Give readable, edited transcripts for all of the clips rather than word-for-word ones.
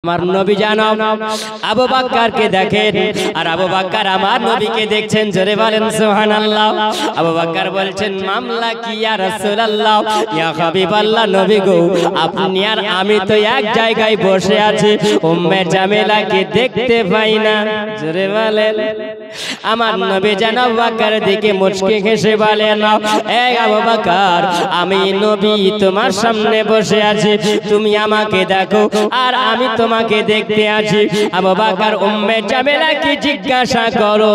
আমার নবী জানো আবু বকরকে দেখেন আর আবু বকর আমার নবীকে দেখছেন জোরে বলেন সুবহানাল্লাহ। আবু বকর বলছেন মামলা কি ইয়া রাসূলুল্লাহ ইয়া হাবিবাল্লাহ, নবী গো আপনি আর আমি তো এক জায়গায় বসে আছি, উম্মে জামিলাকে দেখতে পাই না। জোরে বলেন। আমার নবী যেন আবু বকর দিকে মুচকি হেসে বলেন এই আবু বকর আমি নবী তোমার সামনে বসে আছি, তুমি আমাকে দেখো আর আমি তোমাকে দেখতে আছি। আবু বকর উম্মে জামিলাকে জিজ্ঞাসা করো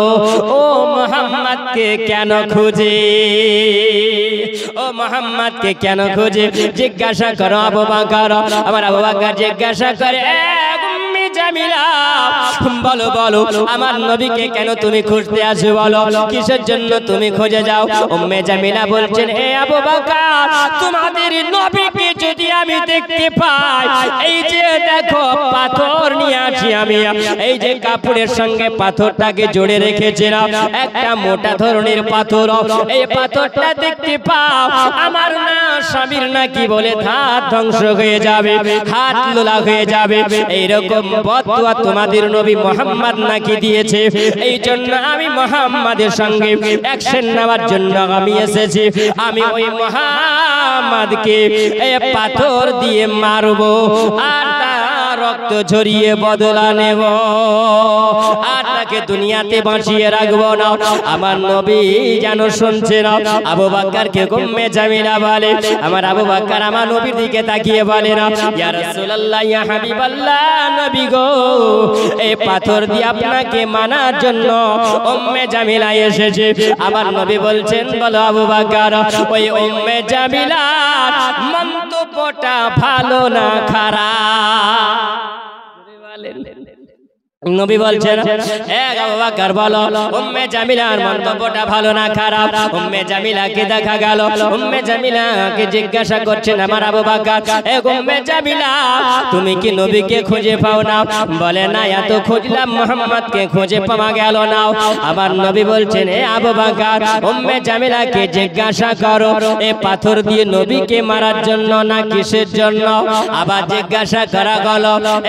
ও মুহাম্মদকে কেন খুঁজে, ও মুহাম্মদকে কেন খুঁজে জিজ্ঞাসা করো আবু বকর। আমার আবু বকর জিজ্ঞাসা করে জামিলা বলো বলো আমার নবীকে কেন তুমি খুঁজতে আসো, বলো কিসের জন্য তুমি খুঁজে যাও। উম্মে জামিলা বলছেন হে আবু বকর তোমাদের নবীকে যদি আমি দেখতে পাই, এই যে দেখো পাথর নিয়ে আসি আমি, এই যে কাপড়ের সঙ্গে পাথরটাকে জোড়ে রেখেছিলাম, একটা মোটা ধরনের পাথর, এই পাথরটা দেখতে পাও আমার না স্বামীর নাকি বলে হাত ধ্বংস হয়ে যাবে, হাত লোলা হয়ে যাবে, এইরকম বদদুয়া তোমাদের নবী মুহাম্মদ নাকি দিয়েছে। এই জন্য আমি মুহাম্মাদের সঙ্গে অ্যাকশন নেওয়ার জন্য আমি এসেছি, আমি ওই মুহাম্মদকে এই পাথর দিয়ে মারবো আর রক্ত ঝরিয়ে বদলা নেব আর তাকে দুনিয়াতে বাঁচিয়ে রাখবো না। আমার নবী যেন শুনছে না। আবু বকরকে উম্মে জামিলা বলে, আমার আবু বকর আমার নবীর দিকে তাকিয়ে বলে না ইয়া রাসূলুল্লাহ ইয়া হাবিবাল্লাহ, নবী গো এই পাথর দিয়ে আপনাকে মানার জন্য উম্মে জামিলা এসেছে। আমার নবী বলছেন বলো আবু বকর ওই উম্মে জামিলার মন্তব্যটা ভালো না খারাপ? নবী বলছেন এক আবু বকর বলো উম্মে জামিলার মন্তব্যটা ভালো না খারাপ? উম্মে জামিলাকে দেখা গেল উম্মে জামিলাকে জিজ্ঞাসা করছেন আমার আবু বকর এ উম্মে জামিলা তুমি কি নবীকে খুঁজে পাও না? বলে না এত খুঁজলাম মুহাম্মদকে খুঁজে পাওয়া গেল না। আমার নবী বলছেন এ আবু বকর উম্মে জামিলাকে জিজ্ঞাসা করো এ পাথর দিয়ে নবীকে মারার জন্য না কিসের জন্য? আবার জিজ্ঞাসা করা গেল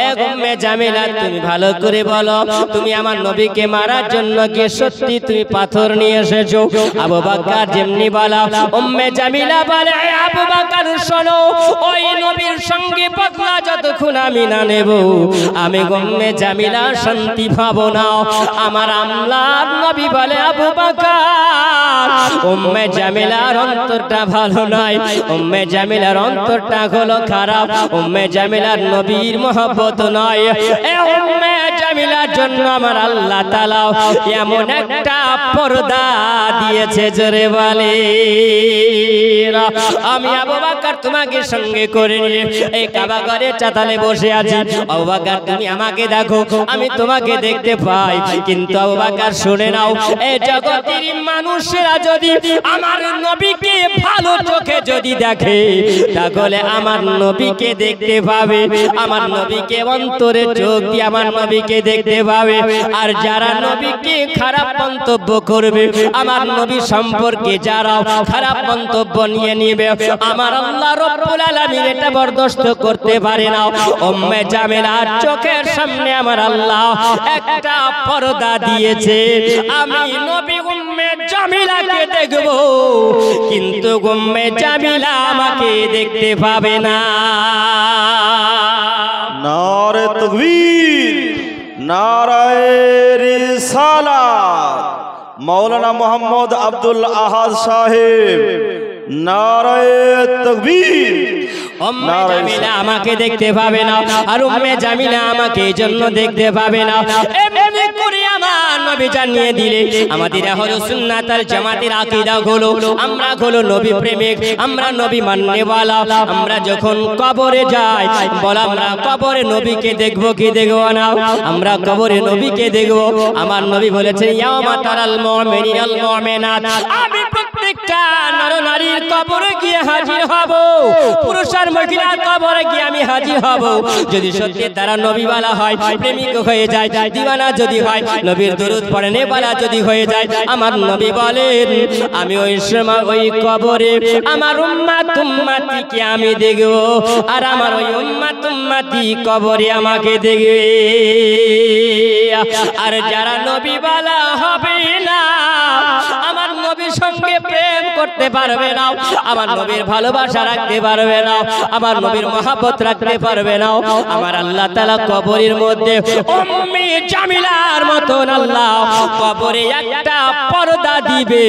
এ উম্মে জামিলা তুমি ভালো করে বলো তুমি আমার নবীকে মারার জন্য কি সত্যি তুমি পাথর নিয়ে এসেছো? আবু বকর যেমনি বলা উম্মে জামিলা বলে আবু বকর শোনো ওই নবীর সঙ্গে বদলা যতক্ষণ আমি না নেব আমি উম্মে জামিলা শান্তি পাবো না। আমার আল্লাহর নবী বলে আবু বকর উম্মে জামিলার অন্তরটা ভালো নয়, উম্মে জামিলার অন্তরটা হলো খারাপ, উম্মে জামিলার নবীর মহব্বত নয়। এ উম্মে জামিলার জন্য আমার আল্লাহ তাআলা এমন একটা পর্দা দিয়েছে জোরে বলে আমি আবু বকর তোমাকে সঙ্গে করে নিয়ে এই কাবা ঘরের চাতালে বসে আছি। আবু বকর তুমি আমাকে দেখো আমি তোমাকে দেখতে পাই, কিন্তু আবু বকর শুনে নাও এই জগতের মানুষেরা যদি আমার নবীকে ভালো চোখে যদি দেখে তাহলে আমার নবীকে দেখতে পাবে, আমার নবীকে অন্তরে চোখ দিয়ে আমার নবীকে দেখতে পাবে। আর যারা নবীকে খারাপ মন্তব্য করবে আমার নবী সম্পর্কে যারা খারাপ মন্তব্য নিয়ে নিবে আমার আল্লাহ রাব্বুল আলামিন এটা বরদাস্ত করতে পারে না। উম্মে জামিলার চোখের সামনে আমার আল্লাহ একটা পর্দা দিয়েছে, আমি নবী উম্মে জামিলাকে দেখব কিন্তু উম্মে জামিলা আমাকে দেখতে পাবে না। নারে তাকবীর, নারায়ে রিসালাত, মৌলানা মোহাম্মদ আব্দুল আহাদ সাহেব, নারায়ে তাকবীর। উম্মে জামিলা আমাকে দেখতে পাবে না আর উম্মে জামিলা আমাকে জন্য দেখতে পাবে না। এমনি করে আমার নবী জানিয়ে দিলে আমাদের আহলে সুন্নাত ওয়াল জামাতের আকীদা হলো আমরা হলো নবী প্রেমিক, আমরা নবী মাননেওয়ালা। আমরা যখন কবরে যাই বল আমরা কবরে নবীকে দেখব কি দেখব না? আমরা কবরে নবীকে দেখব। আমার নবী বলেছেন ইয়াউমা তারাল মুমিনিনাল মুমিনাত, আমি প্রত্যেকটা প্রত্যেকটা নরনারীর কবরে গিয়ে হাজির হব, পুরুষ আর মহিলার কবরে গিয়ে আমি হাজির হব। যদি সত্যি তারা নবীওয়ালা হয়, প্রেমিক হয়ে যায়, দিওয়ানা যদি হয়, নবীর দরুদ পড়ে নেওয়ালা যদি হয়ে যায়, আমার নবী বলেন আমি ওই সময় ওই কবরে আমার উম্মত উম্মতিকে আমি দেখব, আর আমার ওই উম্মত উম্মতি কবরে আমাকে দেখবে। আর যারা নবীওয়ালা হবে না, আমার নবীর সঙ্গে প্রেম করতে পারবে না, আমার নবীর ভালোবাসা রাখতে পারবে না, আমার নবীর মহব্বত রাখতে পারবে না, আমার আল্লাহ তাআলা কবরের মধ্যে উম্মে জামিলার মতন আল্লাহ কবরে একটা পর্দা দিবে।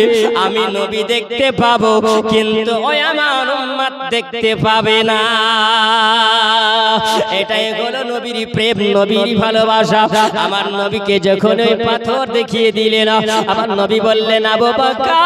আমি নবী দেখতে পাবো, কিন্তু ওই আমার উম্মত দেখতে পাবে না। এটাই হলো নবীর প্রেম, নবীর ভালোবাসা। আমার নবীকে যখন ওই পাথর দেখিয়ে দিলেন, আমার নবী বললেন আবু বকর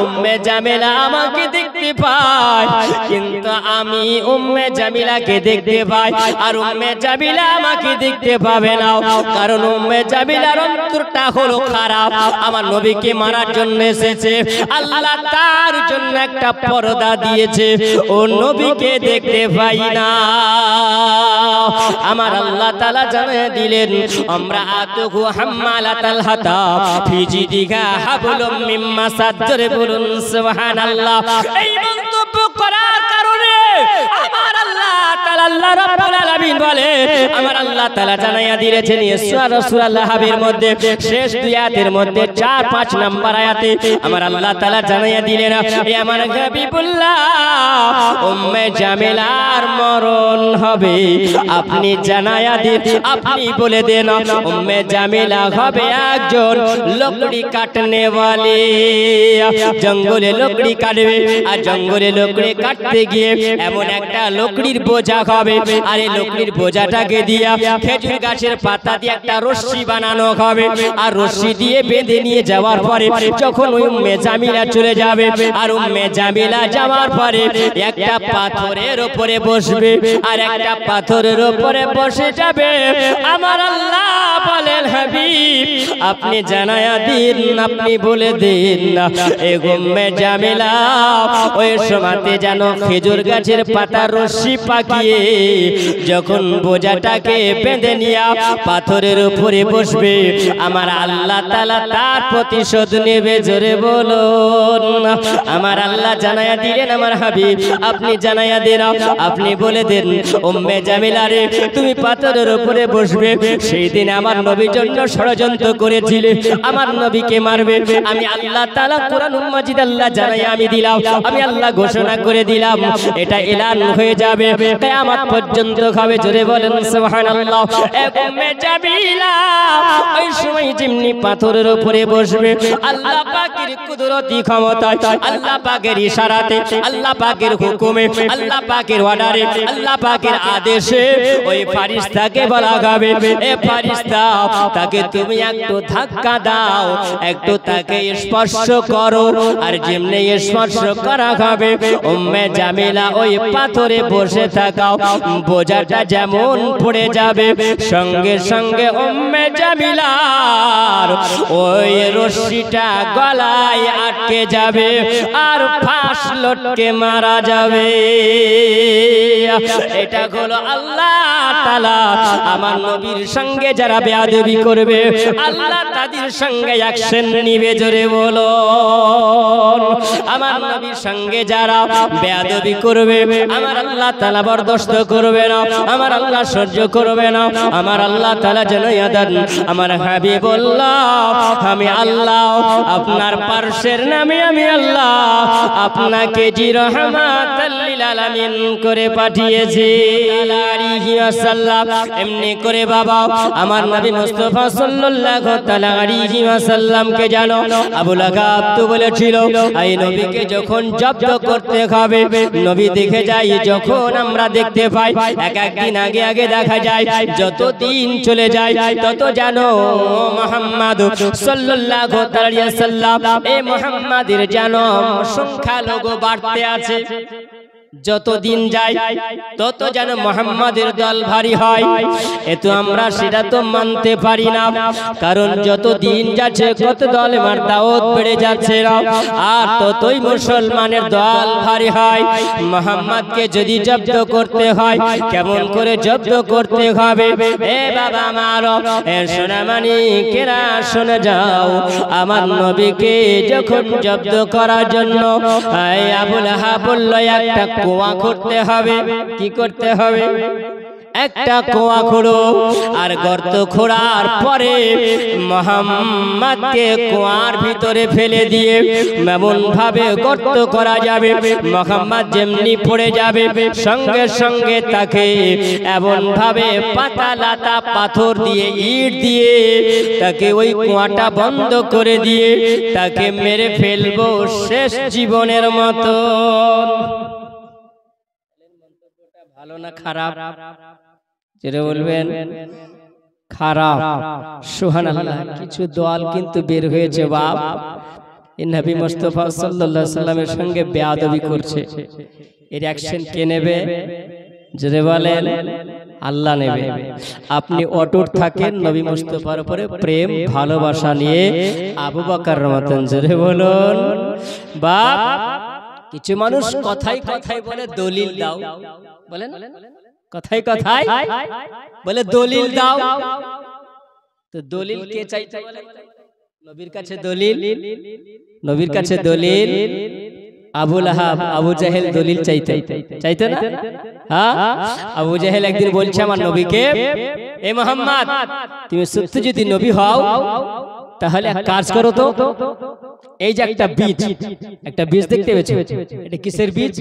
উম্মে জামিলা আমাকে দেখতে পায়, কিন্তু আমি উম্মে জামিলাকে দেখতে পাই, আর উম্মে জামিলা আমাকে দেখতে পাবে না, কারণ উম্মে জামিলার অন্তরটা হলো খারাপ। আমার নবীকে মারার জন্য এসেছে, আল্লাহ তার জন্য একটা পর্দা দিয়েছে, ও নবীকে দেখতে পাই না। আমার আল্লাহ তাআলা জানিয়ে দিলেন আমরা আতুহু হাম্মালাতাল হাতাব ফি জিদিহা হাবলুম মিন মাসাদ। জোরে বলুন সুবহানাল্লাহ। এই মন্তব্য করার কারণে আমার আল্লাহ তাআলা, আল্লাহ রাব্বুল আলামিন বলে, আমার আল্লাহ তাআলা জানাইয়া দিয়েছেন সূরা লাহাবের মধ্যে শেষ দুই আয়াতের মধ্যে 4-5 নাম্বার আয়াতে আমার আল্লাহ তাআলা জানাইয়া দিলেন, এ আমার হাবিবুল্লাহ উম্মে জামিলার মরণ হবে, আপনি জানাইয়া দিন, আপনি বলে দেন উম্মে জামিলা হবে একজন লকড়ি কাটনে वाले। জঙ্গলে লকড়ি কাটবে, আর জঙ্গলে লকড়ি কাটতে গিয়ে এমন একটা লকড়ির বোঝা হবে, আর এই লকড়ির বোঝাটাকে দিয়া খেজুর গাছের পাতা দিয়ে একটা রশি বানানো হবে, আর রশি দিয়ে বেঁধে নিয়ে যাওয়ার পরে যখন উম্মে জামিলা চলে যাবে, আর উম্মে জামিলা যাওয়ার পরে একটা পাথরের উপরে বসবে, আর একটা পাথরের উপরে বসে যাবে। আমার আল্লাহ বলেন হাবিব আপনি জানায়া দিন, আপনি বলে দিন এই উম্মে জামিলা ওই সময়তে যেন খেজুর গাছের পাতা রশি পাকিয়ে যখন বোঝাটাকে বেঁধে নিয়ে পাথরের উপরে বসবে, আমার আল্লাহ তাআলা তার প্রতিশোধ নেবে। জোরে বলুন আমার আল্লাহ জানায়া দিলেন, আমার হাবিব আপনি জানায়া দেন, আপনি বলে দেন উম্মে জামিলা রে তুমি পাথরের উপরে বসবে। সেই দিন আমার নবীর জন্য ষড়যন্ত্র করেছিলে, আমার নবীকে মারবে, আমি আল্লাহ তাআলা কোরআনুল মাজিদ আল্লাহ জানাই আমি দিলাম, আমি আল্লাহ ঘোষণা করে দিলাম, এটা এলান হয়ে যাবে কিয়ামত পর্যন্ত হবে। জোরে বলেন সুবহানাল্লাহ। উম্মে জামিলা ওই সময় যেমনি পাথরের উপরে বসবে, আল্লাহ পাকের কুদরতি ক্ষমতায়, আল্লাহ পাকের ইশারাতে, আল্লাহ পাকের হুকুমে, আল্লাহ পাকের অর্ডারে, আল্লাহ পাকের আদেশে ওই ফেরেশতাকে বলা হবে, এ ফেরেশতা তাকে তুমি একটু ধাক্কা দাও, একটু তাকে স্পর্শ করো, আর যেমনি স্পর্শ করা হবে উম্মে জামিলা ওই পাথরে বসে থাকাও বোঝাটা যেমন পড়ে যাবে, সঙ্গে সঙ্গে উম্মে জামিলার ওই রশিটা গলায় আটকে যাবে, আর ফাঁস লটকে মারা যাবে। এটা হলো আল্লাহ তাআলা আমার নবীর সঙ্গে যারা বেয়াদবি করবে, আল্লাহ তাদের সঙ্গে অ্যাকশন নিবে। জোরে বলো আমার নবীর সঙ্গে যারা বেয়াদবি করবে, আমার আল্লাহ তাআলা বরদাস্ত করবে না, আমার আল্লাহ সহ্য করবে না। আমার আল্লাহ তাআলা জানাইয়া দেন, আমার হাবিবুল্লাহ আমি আল্লাহ আপনার পার্শ্বের নামে আমি আল্লাহ আপনাকে জি রাহমাতাল লিল আলামিন করে পাঠিয়েছি। আলাইহি ওয়াসাল্লাম এমনি করে বাবা আমার নবী মুস্তাফা সাল্লাল্লাহু তাআলা আলাইহি ওয়াসাল্লামকে জানো আবু লাহাব তো বলেছিল এই নবীকে যখন জব্দ করতে হবে, নবী দেখে যাই যখন আমরা দেখতে পাই এক একদিন আগে আগে দেখা যায়, যত দিন চলে যায় তত জানো মুহাম্মদ সাল্লাল্লাহু আলাইহি ওয়াসাল্লাম এই মুহাম্মাদের জানো সংখ্যালঘু বাড়তে আছে। যত দিন যায় তত যেন মুহাম্মাদের দল ভারী হয়। এতো আমরা সেটা তো মানতে পারি না, কারণ যত দিন যাচ্ছে কত দলের দাওয়াত বেড়ে যাচ্ছে আর ততই মুসলমানের দল ভারী হয়। মুহাম্মাদকে যদি জব্দ করতে হয়, কেমন করে জব্দ করতে হবে? এ বাবা আমার, এ সোনামানি কেরা শুনে যাও, আমার নবীকে যখন জব্দ করার জন্য আবু লাহাব বলল একটা কুয়া করতে হবে। কি করতে হবে? একটা কুয়া খোঁড়ো, আর গর্ত খোঁড়ার পরে মুহাম্মাদকে কুয়ার ভিতরে ফেলে দিয়ে এমন ভাবে গর্ত করা যাবে মুহাম্মাদ যেমনি পড়ে যাবে সঙ্গে সঙ্গে তাকে এমন ভাবে পাতা লাতা পাথর দিয়ে ইট দিয়ে তাকে ওই কুয়াটা বন্ধ করে দিয়ে তাকে মেরে ফেলবো শেষ জীবনের মতো। ভালো না খারাপ? যেটা বলবেন খারাপ। সুবহানাল্লাহ। কিছু দল কিন্তু বের হয়েছে বাপ, এই নবী মুস্তাফা সাল্লাল্লাহু আলাইহি সাল্লামের সঙ্গে বেয়াদবি করছে। এর অ্যাকশন কে নেবে? যেটা বলেন আল্লাহ নেবে। আপনি অটুট থাকেন নবী মুস্তাফার উপরে প্রেম ভালোবাসা নিয়ে, আবু বকরের মতন। যেটা বলুন বাপ। কিছু মানুষ কথাই কথাই বলে দলিল দাও, বলেন কথাই কথাই বলে দলিল দাও। তো দলিল কে চাইতে বলে? নবীর কাছে দলিল, নবীর কাছে দলিল। আবু লাহাব আবু জাহেল দলিল চাইতে না? হ্যাঁ, আবু জাহেল একদিন বলছে আমার নবীকে, এ মুহাম্মদ তুমি সত্যি যদি নবী হও তাহলে এক কাজ করো তো, এই যে একটা বীজ দেখতে পেয়েছো, এটা কিসের বীজ?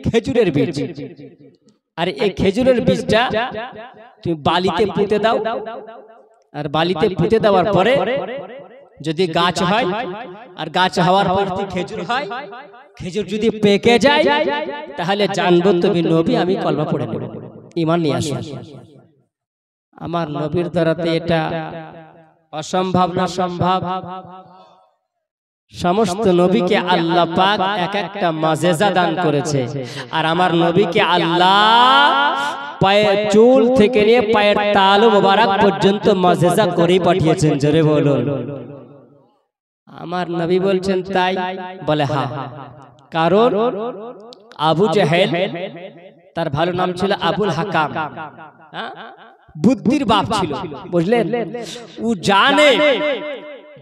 খেজুরের বীজ। আর এই খেজুরের বীজটা তুমি বালিতে পুঁতে দাও, আর বালিতে পুঁতে দেওয়ার পরে যদি গাছ হয়, আর গাছ হওয়ার পর খেজুর হয়, খেজুর যদি পেকে যায় তাহলে জানবো তুমি নবী, আমি কলমা পড়ে নেব, ঈমান নিয়ে আসো। আমার নবীর দ্বারাতে এটা অসম্ভব না সম্ভব? সমস্ত নবীকে আল্লাহ পাক এক একটা মাযেজা দান করেছে, আর আমার নবীকে আল্লাহ পায়ের চুল থেকে নিয়ে পায়ের তালু মোবারক পর্যন্ত মাযেজা করে পাঠিয়েছেন। জোরে বলুন। আমার নবী বলছেন তাই? বলে হ্যাঁ। কারণ আবু জাহেল, তার ভালো নাম ছিল আবুল হাকাম, বুদ্ধির বাপ ছিল, বুঝলেন? ও জানে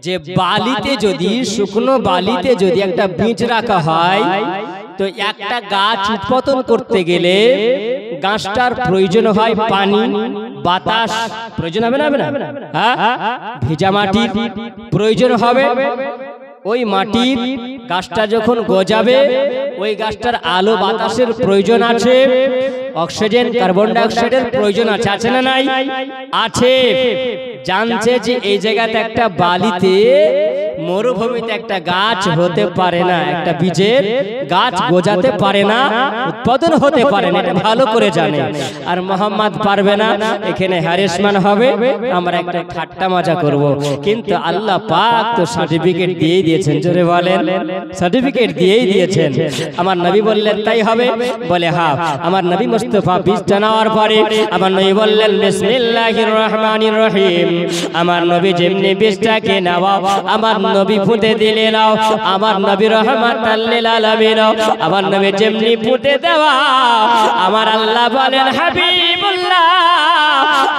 যে বালিতে যদি, শুকনো বালিতে যদি একটা বীজ রাখা হয় তো একটা গাছ উৎপাদন করতে গেলে গাছটার প্রয়োজন হয় পানি, বাতাস প্রয়োজন হবে না? হ্যাঁ, ভেজা মাটির প্রয়োজন হবে। ওই মাটির গাছটা যখন গজাবে, ওই গাছটার আলো বাতাসের প্রয়োজন আছে, অক্সিজেন কার্বন ডাই অক্সাইডের প্রয়োজন আছে, আছে না নাই? আছে। জানছে যে এই জায়গাতে একটা বালিতে, মরুভূমিতে একটা গাছ হতে পারে না, একটা বীজের গাছ গজাতে পারে না, উৎপাদন হতে পারে না, এটা ভালো করে জানে। আর মুহাম্মদ পারবে না, এখানে হ্যারাসমেন্ট হবে, আমরা একটা ঠাট্টা মজা করব। কিন্তু আল্লাহ পাক তো সার্টিফিকেট দিয়ে দিয়েছেন। জোরে বলেন, সার্টিফিকেট দিয়েই দিয়েছেন। আমার নবী বললেন তাই হবে? বলে হ্যাঁ। আমার নবী মুস্তাফা বীজটা নেওয়ার পরে আমার নবী বললেন বিসমিল্লাহির রহমানির রহিম। আমার নবী যেমনি বীজটাকে নেওয়া, আমার নবী পুঁতে দিলেন, আমার নবী রাহমাতাল লিল আলামিন। আমার নবী যেমনি পুঁতে দেওয়া, আমার আল্লাহ বলেন হাবিবুল্লাহ,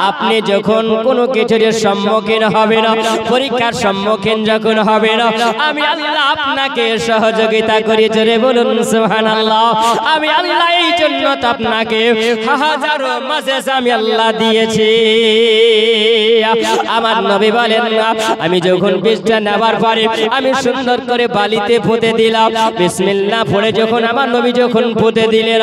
আপনি যখন কোনো কিছুর সম্মুখীন হবেন, পরীক্ষার সম্মুখীন যখন হবেন, আমি আল্লাহ আপনাকে সহযোগিতা করি। জোরে বলুন সুবহানাল্লাহ। আমি আল্লাহ এই জন্য তো আপনাকে হাজারো মাযেজা আমি আল্লাহ দিয়েছি। আমার নবী বলেন আমি যখন বীজটা নেবার পরে আমি সুন্দর করে বালিতে পুঁতে দিলাম, বিসমিল্লাহ পড়ে যখন আমার নবী যখন পুঁতে দিলেন,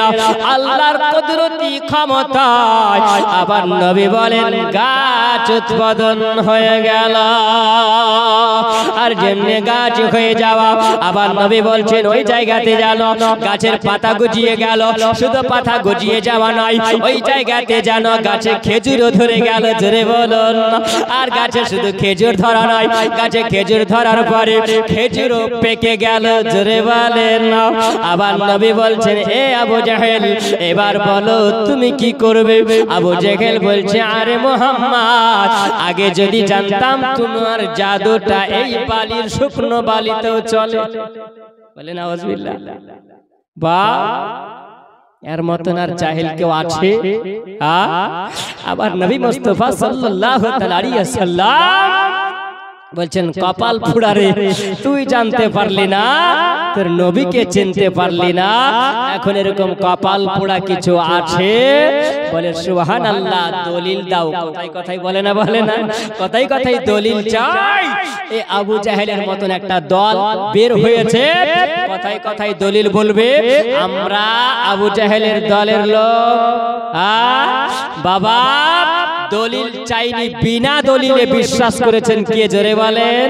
আল্লাহর কুদরতি ক্ষমতায় আমার নবী বলেন গাছ উৎপাদন হয়ে গেল। আর যেমনি গাছ হয়ে যাওয়া, আবার নবী বলছেন ওই জায়গাতে জানো গাছের পাতা গজিয়ে গেল। শুধু পাতা গজিয়ে যাওয়া নয়, ওই জায়গাতে জানো গাছে খেজুরও ধরে গেল। জোরে বলুন। আর গাছে শুধু খেজুর ধরা নয়, গাছে খেজুর ধরার পরে খেজুরও পেকে গেল। জোরে বলেন। আবার নবী বলছেন এ আবু জাহেল এবার বলো তুমি কি করবে? আবু জাহেল বলছে আরে মুহাম্মদ, আগে যদি জানতাম তোমার জাদুটা এই বালির শুকনো বালিতেও চলে। বলেন আউযুবিল্লাহ। বা এর মতন আর জাহেল কেউ আছে? আবার নবী মুস্তাফা সাল্লাল্লাহু আলাইহি ওয়াসাল্লাম বলছেন কপাল ফুড়ারে, তুই জানতে পারলি না, তোর নবীকে চিনতে পারলি না, এখন এরকম কপাল পোড়া কিছু আছে? বলে সুবহানাল্লাহ। দলিল দাও। কথাই কথাই বলে না, বলে না, কথাই কথাই দলিল চাই। এই আবু জাহেলের মতন একটা দল বের হয়েছে, কথাই কথাই দলিল বলবে আমরা আবু জাহেলের দলের লোক। বাবা দলিল চাইনি, বিনা দলিলে বিশ্বাস করেছেন কে? জোরে বলেন।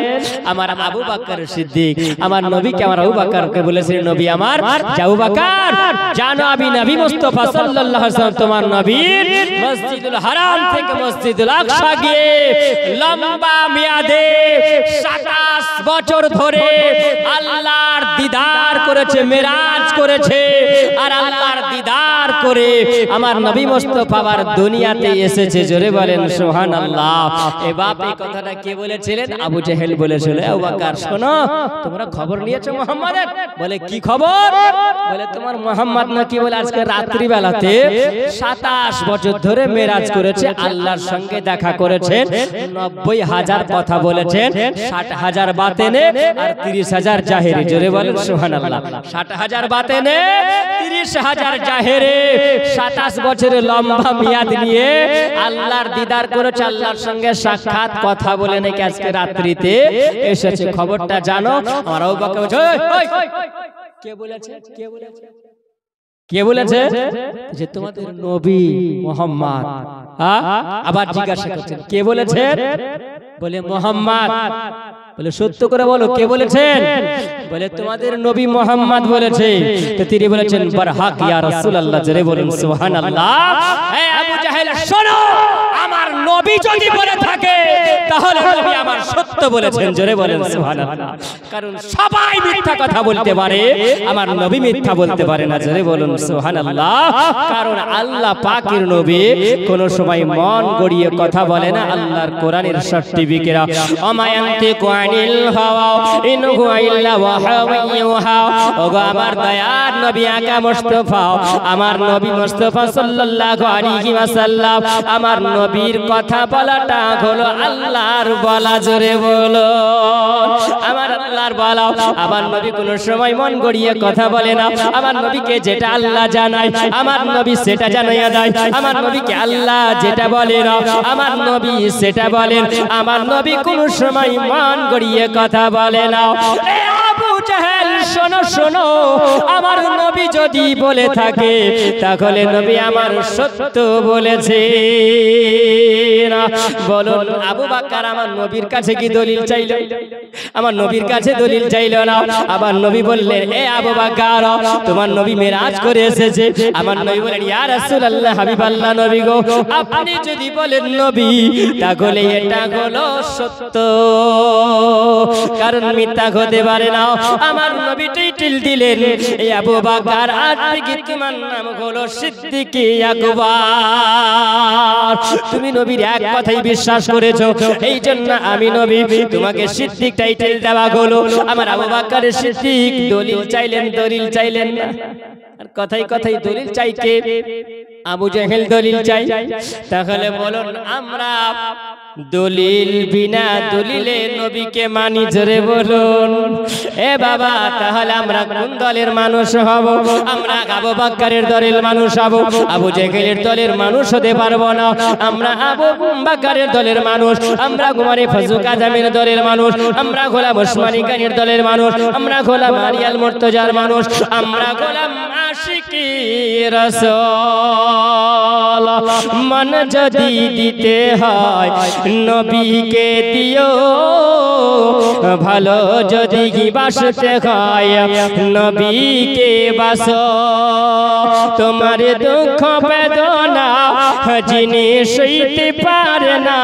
আমার আবু বকর সিদ্দিক। আমার নবীকে আমার আবু বকরকে বলেছেন নবী আমার আবু বকর জানো আমি নবী মুস্তাফা সাল্লাল্লাহু আলাইহি ওয়াসাল্লাম তোমার নবীর মসজিদুল হারাম থেকে মসজিদুল আকসা গিয়ে লম্বা মেয়াদে 27 বছর ধরে আল্লাহর দিদার করেছে, মেরাজ করেছে। আর আল্লাহর দিদার করে আমার নবী মুস্তাফা আবার দুনিয়াতে এসেছে। জোরে বলেন সুবহানাল্লাহ। এ বাপ এই কথাটা কে বলেছিলেন? আবু জাহেল বলেছিল। আবু বকর শোনো, তোমরা খবর নিয়েছো মুহাম্মাদের? বলে কি খবর? বলে তোমার মুহাম্মদ নাকি বলে আজকে রাত্রি বেলাতে 27 বছর ধরে মেরাজ করেছে, আল্লাহর সঙ্গে দেখা করেছেন, 90,000 কথা বলেছেন, 60,000 বাতেনে আর 30,000 জাহেরে। জোরে বলেন সুবহানাল্লাহ। 60,000 বাতেনে, 30,000 জাহেরে, 27 বছরের লম্বা মেয়াদ নিয়ে আল্লাহর দিদার করেছে, আল্লাহর সঙ্গে সাক্ষাৎ কথা বলে নাকি আজকে রাত্রিতে এসেছে। খবরটা জানো? আমার আবু বকর বলছে কে বলেছে? কে বলেছে? কে বলেছে? যে তোমাদের নবী মুহাম্মদ। আবার জিজ্ঞাসা করছেন কে বলেছে? বলে মুহাম্মদ। বলে সত্য করে বলো কে বলেছেন? বলে তোমাদের নবী মুহাম্মদ বলেছে। তো তিনি বলেছেন বারহাক ইয়া রাসূলুল্লাহ। জোরে বলুন সুবহানাল্লাহ। হে আবু জাহেল শোনো, আমার নবী যদি বলে থাকে তাহলে নবী আমার সত্য বলেছেন। জোরে বলেন সুবহানাল্লাহ। কারণ সবাই মিথ্যা কথা বলতে পারে, আমার নবী মিথ্যা বলতে পারে না। জোরে বলুন সুবহানাল্লাহ। কারণ আল্লাহ পাকের নবী কোন সময় মন গড়িয়ে কথা বলে না। আল্লাহর কোরআনের সার্টিফিকেট আমায়ান্তিকু আনিল হাওয়া ইন হুয়া ইল্লা ওয়াহয়ুন ইউহা। ওগো আমার দয়ার নবী আকা মুস্তাফা, আমার নবী মুস্তাফা সাল্লাল্লাহু আলাইহি ওয়াসাল্লাম, আমার নবীর কথা বলাটা হলো আল্লাহর বলা। জোরে বলো আমার আল্লাহর বলা। আমার নবী কোন সময় মন গড়িয়ে কথা বলে না। আমার নবীকে যেটা আল্লাহ জানায় আমার নবী সেটা জানাইয়া দেয়। আমার নবীকে আল্লাহ যেটা বলে না আমার নবী সেটা বলেন। আমার নবী কোন সময় মন গড়িয়ে কথা বলে না। এ আবু জাহেল শোনো শোনো, আমার নবী যদি বলে থাকে তাহলে নবী আমার সত্য বলেছে। বলুন আবু বকর আমার নবীর কাছে কি দলিল চাইল? আমার নবীর কাছে দলিল চাইল না। আবার নবী বললেন এ আবু বকর তোমার নবী মেরাজ করে এসেছে। আমার নবী বলেন ইয়া রাসূলুল্লাহ হাবিবাল্লাহ নবী গো, আপনি যদি বলেন নবী তাহলে এটা হলো সত্য, কারণ মিথ্যা হতে পারে না। আমার নবী টাইটেল দিলেন এ আবু বকর আজ থেকে তোমার নাম হলো সিদ্দিক আকবর। তুমি নবীর এক কথাই বিশ্বাস করেছো, এই জন্য আমি নবী তোমাকে সিদ্দিক টাইটেল দেওয়া হলো। আমার আবু বকর সিদ্দিক। দলিল চাইলেন, দলিল চাইলেন না। আর কথাই কথাই দলিল চাই কে? আবু জাহেল দলিল চাই। তাহলে বলুন আমরা দলিল বিনা দলিলে নবীকে মানি, জোরে বলুন। এ বাবা, তাহলে আমরা কোন দলের মানুষ হব? আমরা আবু বকরের দলের মানুষ হব, আবু জেহেলের দলের মানুষ হতে পারবো না। আমরা আবু বকরের দলের মানুষ, আমরা কুমারী ফারুক আজমের দলের মানুষ, আমরা গোলাম ওসমানী গানির দলের মানুষ, আমরা গোলাম আরিয়াল মুর্তজার মানুষ, আমরা গোলাম আশিকি রাসূল। মন যদি দিতে হয় নবীকে দিও, ভালো যদি বাসতে হয় নবীকে বাসো। তোমার দুঃখ বেদনা যিনি সইতে পারে না,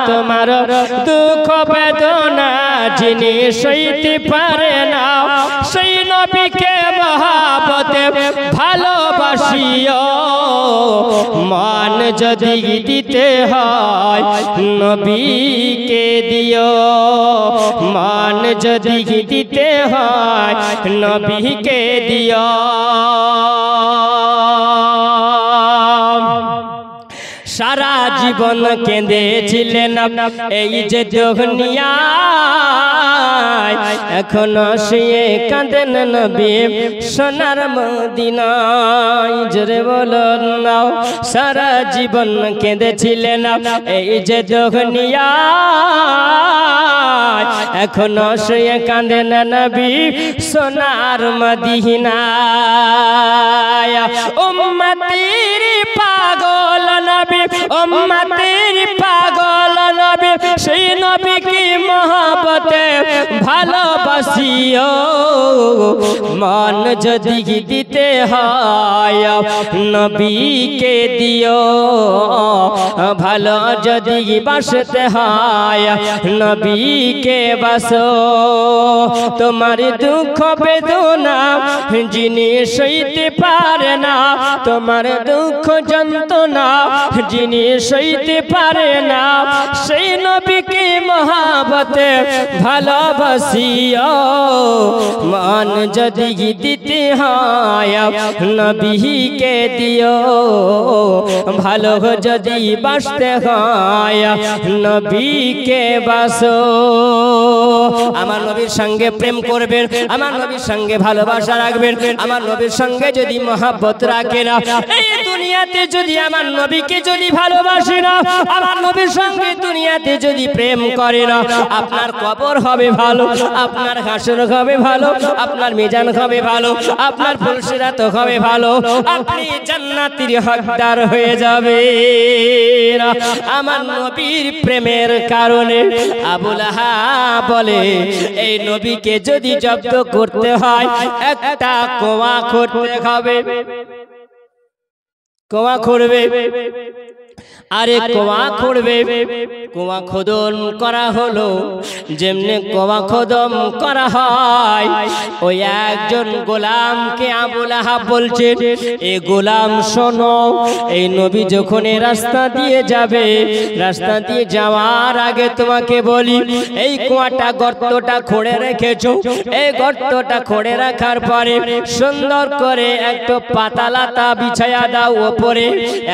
তোমার দুঃখ বেদনা যিনি সইতে পারে না, সেই নবীকে মহাব্বতে ভালোবাসিও। মান যদি দিতে হয় নবীকে দিও, মান যদি দিতে হয় নবীকে দিও। সারা জীবন কেঁদেছিলেন এই যে দুনিয়ায়, এখনো শুয়ে কাঁদেন নবী সোনার মদিনায়, জোরে বলুন না। সারা জীবন কেঁদেছিলেন এই যে দুনিয়ায়, এখনো শুয়ে কাঁদেন নবী সোনার মদিনায়। উম্মতের পাগল নবী, উম্মতের পাগল নবী, সেই নবীকে মহব্বতে ভালোবাসিও। মন যদি দিতে হয় নবীকে দিও, ভালো যদি বাসতে হয় নবীকে বাসো। তোমার দুঃখ বেদনা যিনি সইতে পারে না, তোমার দুঃখ যন্ত্রণা যিনি সইতে পারে না, সেই নবীকে মহব্বতে ভালোবাসিও। মান যদি দিতে হয় নবীকে দিও, ভালো যদি বাসতে হয় নবীকে বাসো। আমার নবীর সঙ্গে প্রেম করবেন, আমার নবীর সঙ্গে ভালোবাসা রাখবেন। আমার নবীর সঙ্গে যদি মহব্বত রাখে না, এই দুনিয়াতে যদি আমার নবীকে যদি ভালোবাসে না, আমার নবীর সঙ্গে দুনিয়াতে যদি প্রেম করে না, আপনার কবর হবে ভালো, আপনার হাসর হবে ভালো, আপনার মিজান হবে ভালো, আপনার ফুলসিরাত হবে ভালো, আপনি জান্নাতের হকদার হয়ে যাবেন। আমার নবীর প্রেমের কারণে আবু লাহাব বলে, এই নবীকে যদি জব্দ করতে হয় একটা কোয়া করতে হবে। কোয়া করবে, আরে কোয়া করবে, কোয়া খোদন করা হলো। যেমনি কোয়া খোদন করা হয়, ওই একজন গোলামকে আবু লাহাব বলছে, এ গোলাম শোনো, এই নবী যখন এই রাস্তা দিয়ে যাবে, রাস্তা দিয়ে যাওয়ার আগে তোমাকে বলি, এই কুয়াটা গর্তটা খোঁড়ে রেখেছো, এই গর্তটা খোঁড়ে রাখার পরে সুন্দর করে একটু পাতালাতা বিছায়া দাও, ওপরে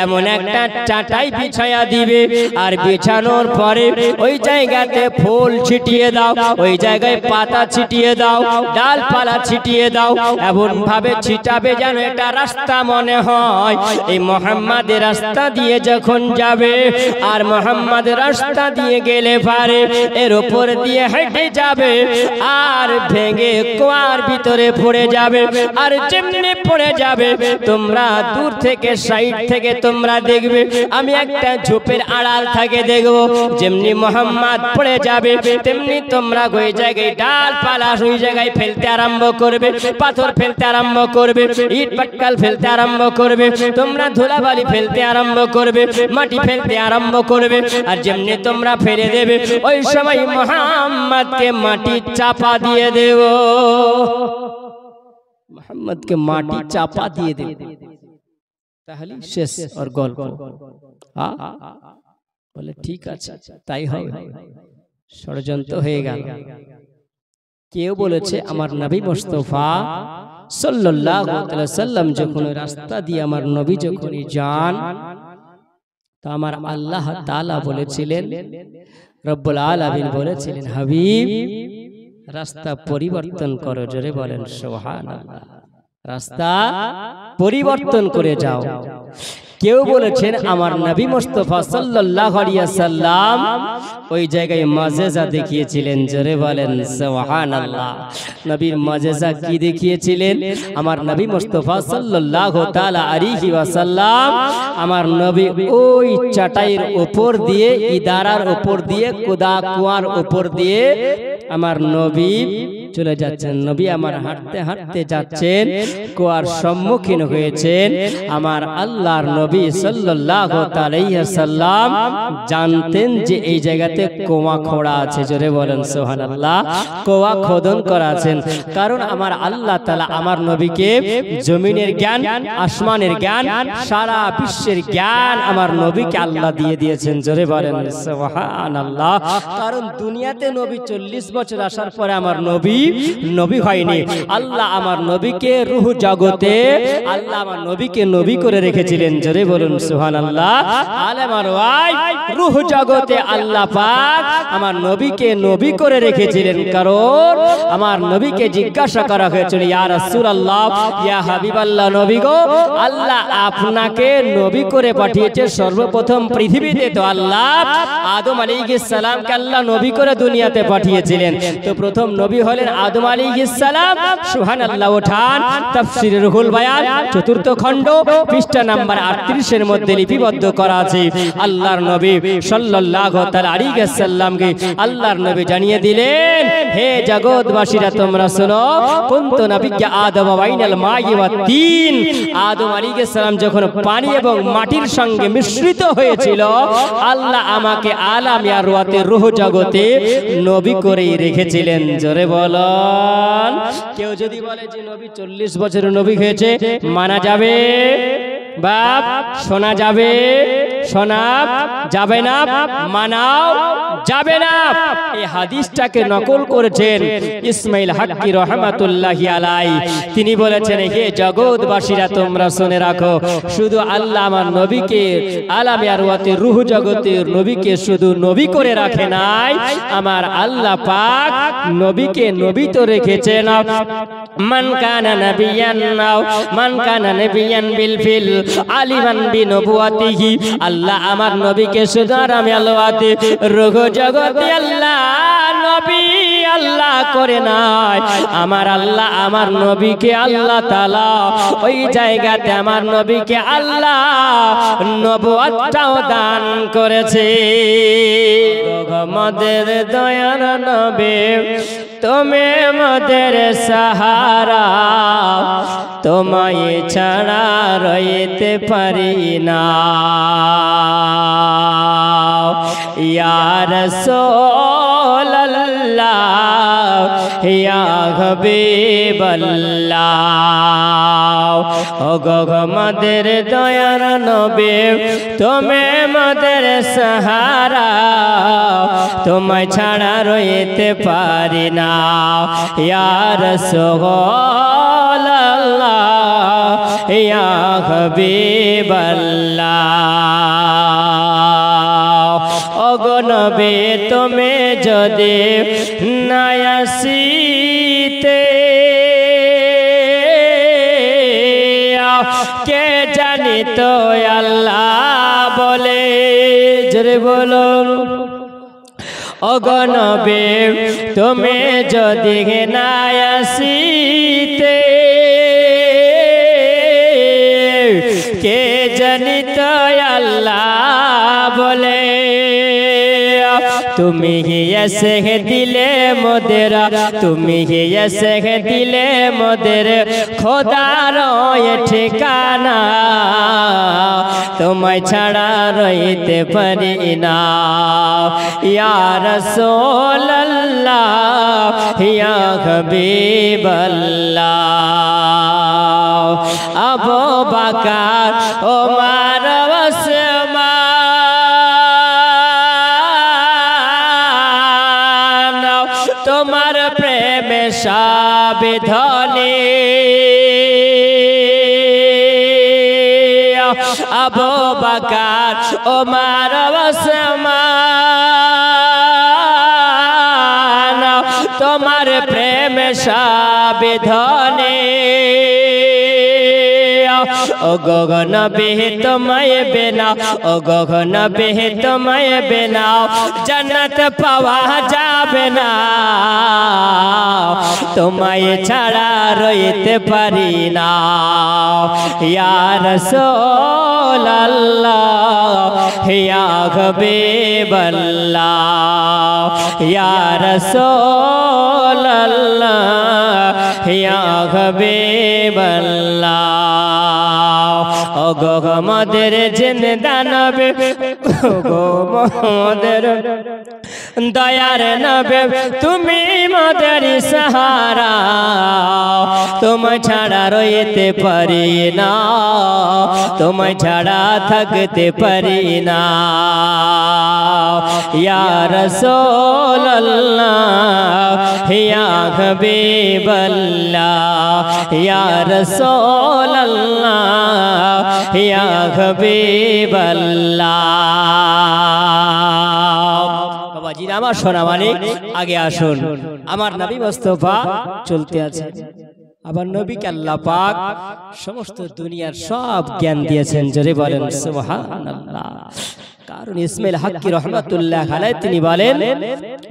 এমন একটা চাটাই বিছায়া দিবে, আর বিছানোর পরে ওই জায়গাতে ফুল ছিটিয়ে দাও, ওই জায়গায় পাতা ছিটিয়ে দাও, ডালপালা ছিটিয়ে দাও, এমন ভাবে ছিটাবে যেন এটা রাস্তা মনে হয়। এই মুহাম্মাদের রাস্তা দিয়ে যখন যাবে, আর মুহাম্মাদের রাস্তা দিয়ে গেলে পারে এর উপর দিয়ে হেঁটে যাবে, আর ভেঙে কুয়ার ভিতরে পড়ে যাবে। আর যেমনি পড়ে যাবে, তোমরা দূর থেকে সাইড থেকে তোমরা দেখবে, আমি একটা ঝোপের আড়াল থেকে দেখবো, যেমনি মুহাম্মদ পড়ে যাবে, তেমনি তোমরা ওই জায়গায় ডালপালা ওই জায়গায় ফেলতে আরম্ভ করবে, পাথর ফেলতে আরম্ভ করবে, ইট পাটকাল ফেলতে আরম্ভ করবে, তোমরা ধুলাবালি ফেলতে আরম্ভ করবে, মাটি ফেলতে আরম্ভ করবে। আর যেমনি তোমরা ফেলে দেবে, ওই সময় মুহাম্মদকে মাটি চাপা দিয়ে দেব, মুহাম্মদকে মাটি চাপা দিয়ে দেব, তাহলে শেষ আর গল্প। বলে ঠিক আছে, তাই হবে। ষড়যন্ত্র হয়ে গেল। কেউ বলেছে আমার নবী মুস্তাফা সাল্লাল্লাহু আলাইহি ওয়াসাল্লাম যখন রাস্তা দিয়ে আমার নবী যখন যান, তো আমার আল্লাহ তাআলা বলেছিলেন, রব্বুল আলামিন বলেছিলেন, হাবিব রাস্তা পরিবর্তন করো। জোরে বলেন সুবহানাল্লাহ। রাস্তা পরিবর্তন করে যাও। কেউ বলেছেন আমার নবী মুস্তাফা সাল্লাল্লাহু আলাইহি ওয়াসাল্লাম ওই জায়গায় মুজিজা দেখিয়েছিলেন। জোরে বলেন সুবহানাল্লাহ। নবীর মুজিজা কি দেখিয়েছিলেন? আমার নবী মুস্তাফা সাল্লাল্লাহু তাআলা আলাইহি ওয়াসাল্লাম আমার নবী ওই চাটাইয়ের উপর দিয়ে, ইদারার উপর দিয়ে, কুয়ার উপর দিয়ে আমার নবী চলে যাচ্ছেন। নবী আমার হাঁটতে হাঁটতে যাচ্ছেন, কুয়ার সম্মুখীন হয়েছেন। আমার আল্লাহর নবী সাল্লাল্লাহু আলাইহি ওয়াসাল্লাম জানতেন যে এই জায়গাতে কুয়া খোঁড়া আছে। জোরে বলেন সুবহানাল্লাহ। কুয়া খোদন করা আছেন, কারণ আমার আল্লাহ তাআলা আমার নবীকে জমিনের জ্ঞান, আসমানের জ্ঞান, সারা বিশ্বের জ্ঞান আমার নবীকে আল্লাহ দিয়ে দিয়েছেন। জোরে বলেন সুবহানাল্লাহ। কারণ দুনিয়াতে নবী 40 বছর আসার পরে আমার নবী হয়নি। আল্লাহ আমার নবীকে রূহ জগতে আল্লাহ আমার নবীকে নবী করে রেখেছিলেন। জোরে বলুন সুবহানাল্লাহ। আলেম আর ওয়াই রূহ জগতে আল্লাহ পাক আমার নবীকে নবী করে রেখেছিলেন। কারণ আমার নবীকে জিজ্ঞাসা করা হয়েছিল, ইয়া রাসূলুল্লাহ, ইয়া হাবিবাল্লাহ, নবী গো, আল্লাহ আপনাকে নবী করে পাঠিয়েছে সর্বপ্রথম পৃথিবীতে। তো আল্লাহ আদম আলাইহিস সালামকে আল্লাহ নবী করে দুনিয়াতে পাঠিয়েছিলেন। তো প্রথম নবী হলেন আদম আলাইহিস সালাম। সুবহানাল্লাহ। ওঠান তাফসীরে রুহুল বায়ান 4th খণ্ড পৃষ্ঠা নাম্বার 38 এর মধ্যে লিপিবদ্ধ করা আছে। আল্লাহর নবী সাল্লাল্লাহু তাআলা আলাইহি ওয়াসাল্লামকে আল্লাহর নবী জানিয়ে দিলেন, হে জগৎবাসীরা তোমরা শোনো, কুনতু নাবিয়্যা আদম বাইনাল মাই ওয়া তিন। আদম আলাইহিস সালাম যখন পানি এবং মাটির সঙ্গে মিশ্রিত হয়েছিল, আল্লাহ আমাকে আলামে আরওয়াতে রূহ জগতে নবী করেই রেখেছিলেন। জোরে বলেন। কেউ যদি বলে যে নবী 40 বছরের নবী হয়েছে, মানা যাবে? বাপ শোনা যাবে? শোনা যাবে না, মানাও যাবে না। এই হাদিসটাকে নকল করেছেন ইসমাইল হাক্কি রহমাতুল্লাহি আলাইহি। তিনি বলেছেন, হে জগৎবাসীরা তোমরা শুনে রাখো, শুধু আল্লাহ আমার নবীকে আলামে আরওয়াতে রূহ জগতের নবীকে শুধু নবী করে রাখে নাই, আমার আল্লাহ পাক নবীকে নবী তো রেখেছেন। মান কানা নাবিয়ান নাও মান কানা নাবিয়ান বিল ফিল আলিমান বিনবুয়াতিহি। আল্লাহ আমার নবীকে শুধু আলামে আরওয়াতে রূহ জগতে আল্লাহ নবী আল্লাহ করে নাই, আমার আল্লাহ আমার নবীকে আল্লাহ তাআলা ওই জায়গাতে আমার নবীকে আল্লাহ নবুয়তটাও দান করেছে। আমাদের দয়ার নবী তুমি আমাদের সাহারা, তোমায় ছাড়া রইতে পারি না। ইয়া রাসূলুল্লাহ, ইয়া হাবিবাল্লাহ, ওগো আমাদের দয়ার নবী তুমি আমাদের সাহারা, তোমায় ছাড়া রইতে পারি না। ইয়া রাসূলুল্লাহ, ইয়া হাবিবাল্লাহ, ওগো নবী তুমি যদি না আসিতে, কে জানি তো আল্লাহ বলে। জোরে বলো। ওগো নবী তুমি যদি না আসিতে, কে জানি তো আল্লাহ বলে। তুমি হি এসে দিলে মোদেরা, তুমি হি এসে দিলে মোদের খোদার ঠিকানা, তোমায় ছাড়া রইতে পারি না। ইয়া রাসূলুল্লাহ, ইয়া হাবিবাল্লাহ, আবু বকর ওমর ওসমান তোমার প্রেমে সাবিধনে, আবু বকর ওমর ওসমান তোমার প্রেম সাবিধনে ও গগন বিহি তোমায় বেনা ও গগন বিহি তোমায় বেনা জান্নাত পাওয়া যাবে না তোমায় ছাড়া রইতে পারি না ইয়া রাসূলুল্লাহ ইয়া হাবিবাল্লাহ ইয়া রাসূলুল্লাহ ইয়া হাবিবাল্লাহ ও গো মোদের জিন্দা নবী ও গো মোদের দয়ার নবী তুমি মোদের সাহারা তোমায় ছাড়া রইতে পারি না তোমায় ছাড়া থাকতে পারি না ইয়া রাসূলুল্লাহ ইয়া হাবিবাল্লাহ ইয়া রাসূলুল্লাহ ইয়া হাবিবাল্লাহ বাবাজি আমার সোনা মানিক আগে আসুন আমার নবী মুস্তাফা চলতে আছে আবার নবীকে আল্লাহ পাক সমস্ত দুনিয়ার সব জ্ঞান দিয়েছেন জোরে বলেন সুবহানাল্লাহ কারণ ইসমাইল হাক্কি রহমাতুল্লাহ আলাইহি তিনি বলেন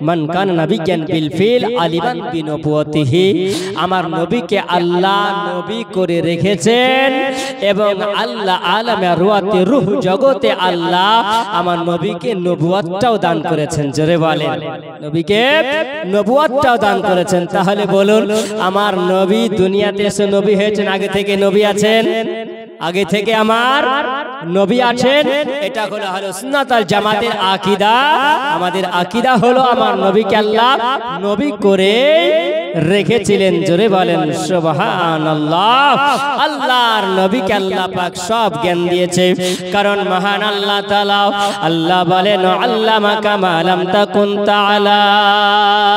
মান কান নবিয়ান বিল ফিল আলিমান বিনবুয়তিহি আমার নবীকে আল্লাহ নবী করে রেখেছেন এবং আল্লাহ আলামে রুয়াতে রূহ জগতে আল্লাহ আমার নবীকে নবুয়তটাও দান করেছেন জোরে বলেন নবীকে নবুয়তটাও দান করেছেন তাহলে বলুন আমার নবী দুনিয়াতে এসে নবী হয়েছেন আগে থেকে নবী আছেন আগে থেকে আমার নবী আছেন এটা হলো আহলে সুন্নাত ওয়াল জামাতের আকীদা আমাদের আকীদা হলো আমার নবীকে আল্লাহ নবী করে রেখেছিলেন জোরে বলেন সুবহানাল্লাহ আল্লাহর নবীকে আল্লাহ পাক সব জ্ঞান দিয়েছে কারণ মহান আল্লাহ তাআলা আল্লাহ বলেন আল্লামাকা মা লাম তাকুন তাআলাম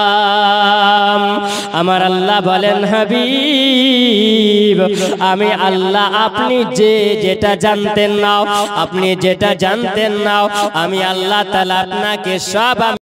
আমার আল্লাহ বলেন হাবিব আমি আল্লাহ আপনি যেটা জানতেন না আপনি যেটা জানতেন না আমি আল্লাহ তাআলা আপনাকে সব